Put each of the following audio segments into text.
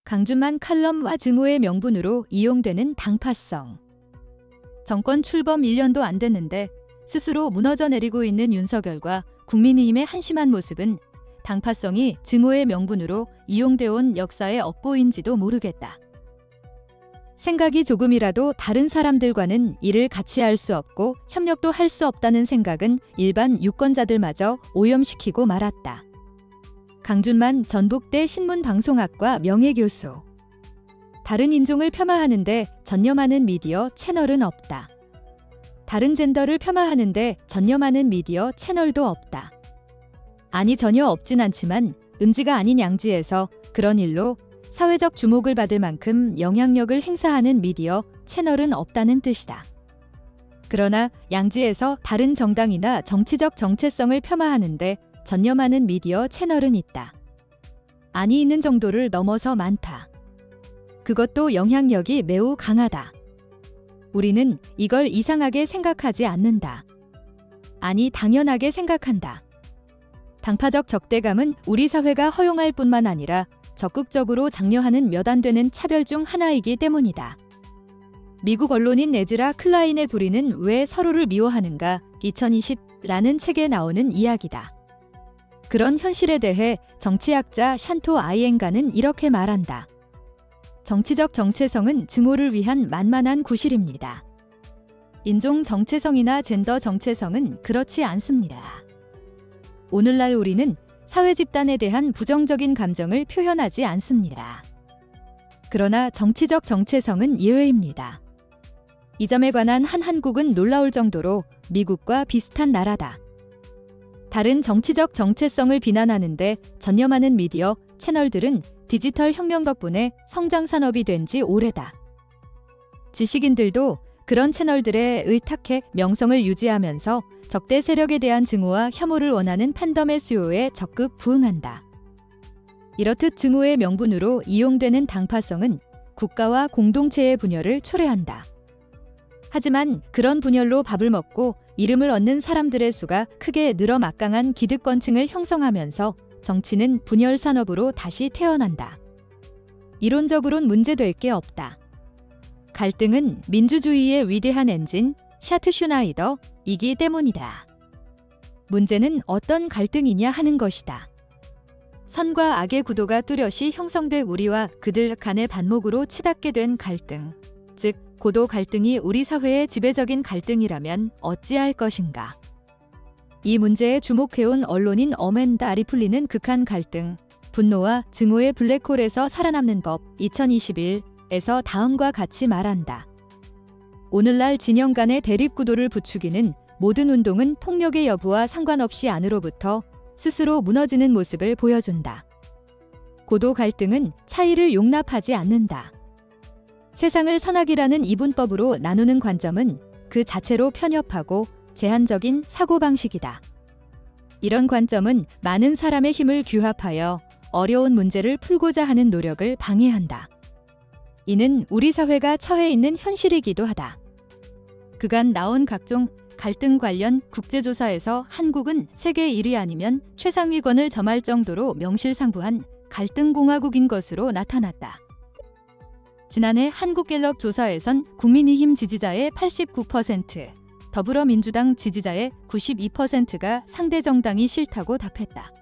강준만 칼럼과 증오의 명분으로 이용되는 당파성. 정권 출범 1년도 안 됐는데 스스로 무너져 내리고 있는 윤석열과 국민의힘의 한심한 모습은 당파성이 증오의 명분으로 이용돼 온 역사의 업보인지도 모르겠다. 생각이 조금이라도 다른 사람들과는 일을 같이 할 수 없고 협력도 할 수 없다는 생각은 일반 유권자들마저 오염시키고 말았다. 강준만 전북대 신문방송학과 명예교수. 다른 인종을 폄하하는데 전념하는 미디어 채널은 없다. 다른 젠더를 폄하하는데 전념하는 미디어 채널도 없다. 아니 전혀 없진 않지만 음지가 아닌 양지에서 그런 일로 사회적 주목을 받을 만큼 영향력을 행사하는 미디어 채널은 없다는 뜻이다. 그러나 양지에서 다른 정당이나 정치적 정체성을 폄하하는데 전념하는 미디어 채널은 있다. 아니 있는 정도를 넘어서 많다. 그것도 영향력이 매우 강하다. 우리는 이걸 이상하게 생각하지 않는다. 아니 당연하게 생각한다. 당파적 적대감은 우리 사회가 허용할 뿐만 아니라 적극적으로 장려하는 몇 안 되는 차별 중 하나이기 때문이다. 미국 언론인 에즈라 클라인의 조리는 왜 서로를 미워하는가 2020라는 책에 나오는 이야기다. 그런 현실에 대해 정치학자 샨토 아이엔가는 이렇게 말한다. 정치적 정체성은 증오를 위한 만만한 구실입니다. 인종 정체성이나 젠더 정체성은 그렇지 않습니다. 오늘날 우리는 사회 집단에 대한 부정적인 감정을 표현하지 않습니다. 그러나 정치적 정체성은 예외입니다. 이 점에 관한 한국은 놀라울 정도로 미국과 비슷한 나라다. 다른 정치적 정체성을 비난하는데 전념하는 미디어 채널들은 디지털 혁명 덕분에 성장 산업이 된 지 오래다. 지식인들도 그런 채널들에 의탁해 명성을 유지하면서 적대 세력에 대한 증오와 혐오를 원하는 팬덤의 수요에 적극 부응한다. 이렇듯 증오의 명분으로 이용되는 당파성은 국가와 공동체의 분열을 초래한다. 하지만 그런 분열로 밥을 먹고 이름을 얻는 사람들의 수가 크게 늘어 막강한 기득권층을 형성하면서 정치는 분열 산업으로 다시 태어난다. 이론적으론 문제될 게 없다. 갈등은 민주주의의 위대한 엔진 샤트슈나이더이기 때문이다. 문제는 어떤 갈등이냐 하는 것이다. 선과 악의 구도가 뚜렷이 형성돼 우리와 그들 간의 반목으로 치닫게 된 갈등, 즉 고도 갈등이 우리 사회의 지배적인 갈등이라면 어찌할 것인가. 이 문제에 주목해온 언론인 어맨다 리플리는 극한 갈등, 분노와 증오의 블랙홀에서 살아남는 법 2021에서 다음과 같이 말한다. 오늘날 진영 간의 대립구도를 부추기는 모든 운동은 폭력의 여부와 상관없이 안으로부터 스스로 무너지는 모습을 보여준다. 고도 갈등은 차이를 용납하지 않는다. 세상을 선악이라는 이분법으로 나누는 관점은 그 자체로 편협하고 제한적인 사고방식이다. 이런 관점은 많은 사람의 힘을 규합하여 어려운 문제를 풀고자 하는 노력을 방해한다. 이는 우리 사회가 처해 있는 현실이기도 하다. 그간 나온 각종 갈등 관련 국제조사에서 한국은 세계 1위 아니면 최상위권을 점할 정도로 명실상부한 갈등공화국인 것으로 나타났다. 지난해 한국갤럽 조사에선 국민의힘 지지자의 89%, 더불어민주당 지지자의 92%가 상대 정당이 싫다고 답했다.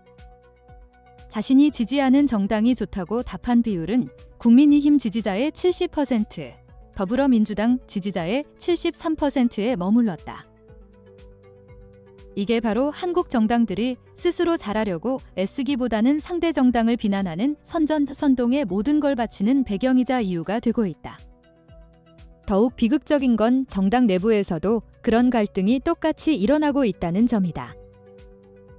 자신이 지지하는 정당이 좋다고 답한 비율은 국민의힘 지지자의 70%, 더불어민주당 지지자의 73%에 머물렀다. 이게 바로 한국 정당들이 스스로 잘하려고 애쓰기보다는 상대 정당을 비난하는 선전선동에 모든 걸 바치는 배경이자 이유가 되고 있다. 더욱 비극적인 건 정당 내부에서도 그런 갈등이 똑같이 일어나고 있다는 점이다.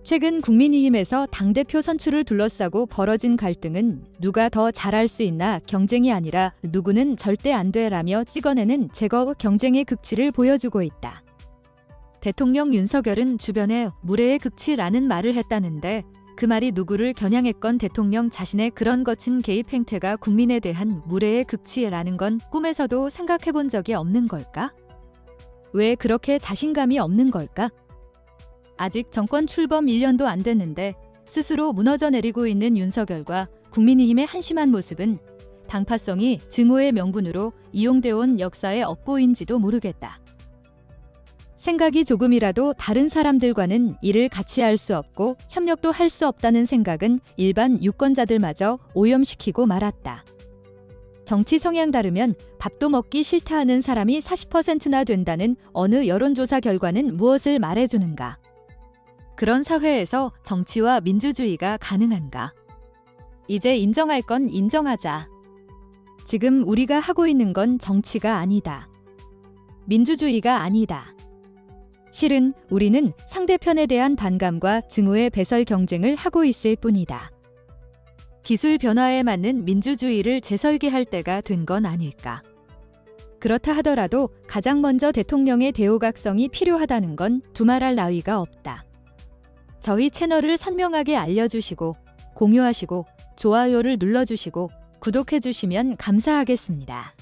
최근 국민의힘에서 당대표 선출을 둘러싸고 벌어진 갈등은 누가 더 잘할 수 있나 경쟁이 아니라 누구는 절대 안 돼라며 찍어내는 제거 경쟁의 극치를 보여주고 있다. 대통령 윤석열은 주변에 무례의 극치라는 말을 했다는데 그 말이 누구를 겨냥했건 대통령 자신의 그런 거친 개입 행태가 국민에 대한 무례의 극치라는 건 꿈에서도 생각해 본 적이 없는 걸까? 왜 그렇게 자신감이 없는 걸까? 아직 정권 출범 1년도 안 됐는데 스스로 무너져 내리고 있는 윤석열과 국민의힘의 한심한 모습은 당파성이 증오의 명분으로 이용되어 온 역사의 업보인지도 모르겠다. 생각이 조금이라도 다른 사람들과는 일을 같이 할 수 없고 협력도 할 수 없다는 생각은 일반 유권자들마저 오염시키고 말았다. 정치 성향 다르면 밥도 먹기 싫다 하는 사람이 40%나 된다는 어느 여론조사 결과는 무엇을 말해주는가? 그런 사회에서 정치와 민주주의가 가능한가? 이제 인정할 건 인정하자. 지금 우리가 하고 있는 건 정치가 아니다. 민주주의가 아니다. 실은 우리는 상대편에 대한 반감과 증오의 배설 경쟁을 하고 있을 뿐이다. 기술 변화에 맞는 민주주의를 재설계할 때가 된 건 아닐까. 그렇다 하더라도 가장 먼저 대통령의 대오각성이 필요하다는 건 두말할 나위가 없다. 저희 채널을 선명하게 알려주시고 공유하시고 좋아요를 눌러주시고 구독해주시면 감사하겠습니다.